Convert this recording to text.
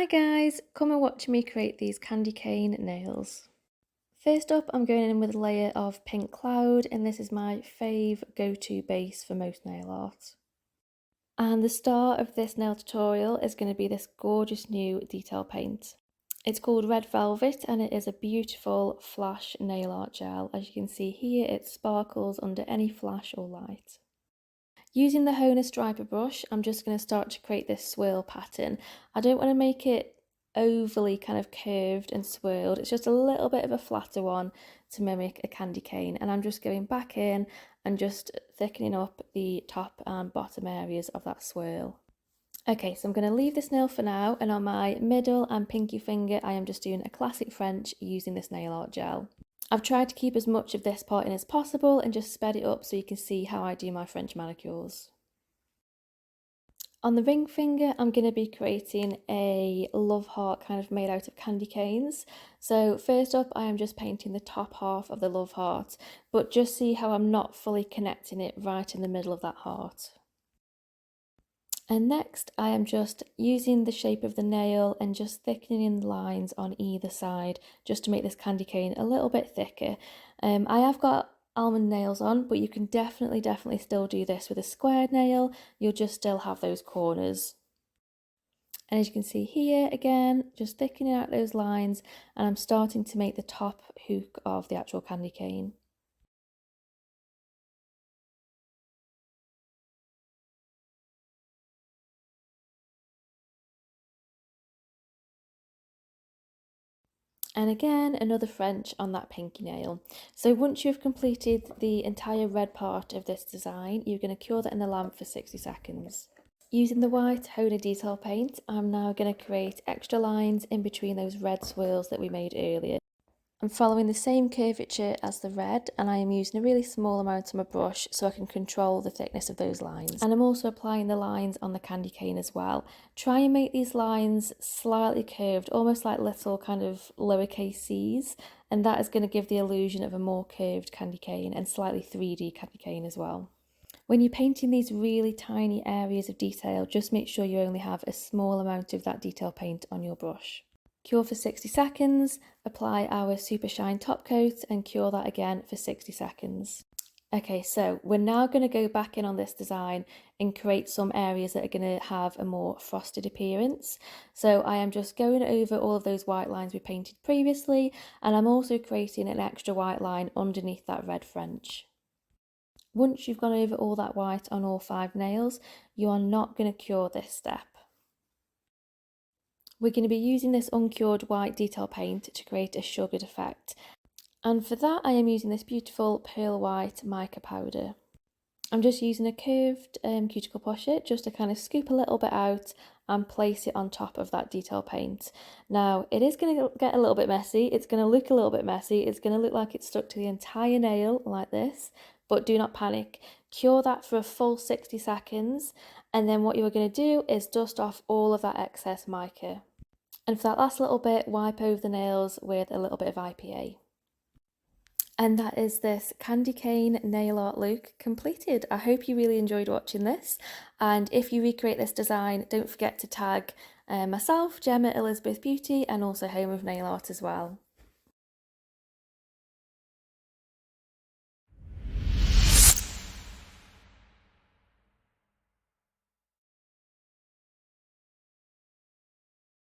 Hi guys, come and watch me create these candy cane nails. First up, I'm going in with a layer of pink cloud, and this is my fave go-to base for most nail art. And the star of this nail tutorial is going to be this gorgeous new detail paint. It's called Red Velvet and it is a beautiful flash nail art gel. As you can see here, it sparkles under any flash or light. Using the HONA striper brush, I'm just going to start to create this swirl pattern. I don't want to make it overly kind of curved and swirled. It's just a little bit of a flatter one to mimic a candy cane. And I'm just going back in and just thickening up the top and bottom areas of that swirl. Okay, so I'm going to leave this nail for now, and on my middle and pinky finger I am just doing a classic French using this nail art gel. I've tried to keep as much of this part in as possible and just sped it up so you can see how I do my French manicures. On the ring finger, I'm going to be creating a love heart kind of made out of candy canes. So first up, I am just painting the top half of the love heart, but just see how I'm not fully connecting it right in the middle of that heart. And next, I am just using the shape of the nail and just thickening the lines on either side just to make this candy cane a little bit thicker. I have got almond nails on, but you can definitely still do this with a square nail. You'll just still have those corners. And as you can see here, again, just thickening out those lines, and I'm starting to make the top hook of the actual candy cane. And again, another French on that pinky nail. So once you've completed the entire red part of this design, you're going to cure that in the lamp for 60 seconds. Using the white HONA detail paint, I'm now going to create extra lines in between those red swirls that we made earlier. I'm following the same curvature as the red, and I am using a really small amount on my brush so I can control the thickness of those lines. And I'm also applying the lines on the candy cane as well. Try and make these lines slightly curved, almost like little kind of lowercase c's, and that is going to give the illusion of a more curved candy cane and slightly 3D candy cane as well. When you're painting these really tiny areas of detail, just make sure you only have a small amount of that detail paint on your brush. Cure for 60 seconds, apply our super shine top coat and cure that again for 60 seconds. Okay, so we're now going to go back in on this design and create some areas that are going to have a more frosted appearance. So I am just going over all of those white lines we painted previously, and I'm also creating an extra white line underneath that red French. Once you've gone over all that white on all 5 nails, you are not going to cure this step. We're going to be using this uncured white detail paint to create a sugared effect. And for that, I am using this beautiful pearl white mica powder. I'm just using a curved cuticle pusher just to kind of scoop a little bit out and place it on top of that detail paint. Now, it is going to get a little bit messy. It's going to look a little bit messy. It's going to look like it's stuck to the entire nail like this, but do not panic. Cure that for a full 60 seconds. And then what you're going to do is dust off all of that excess mica. And for that last little bit, wipe over the nails with a little bit of IPA. And that is this candy cane nail art look completed. I hope you really enjoyed watching this. And if you recreate this design, don't forget to tag myself, Jemma Elizabeth Beauty, and also Home of Nail Art as well.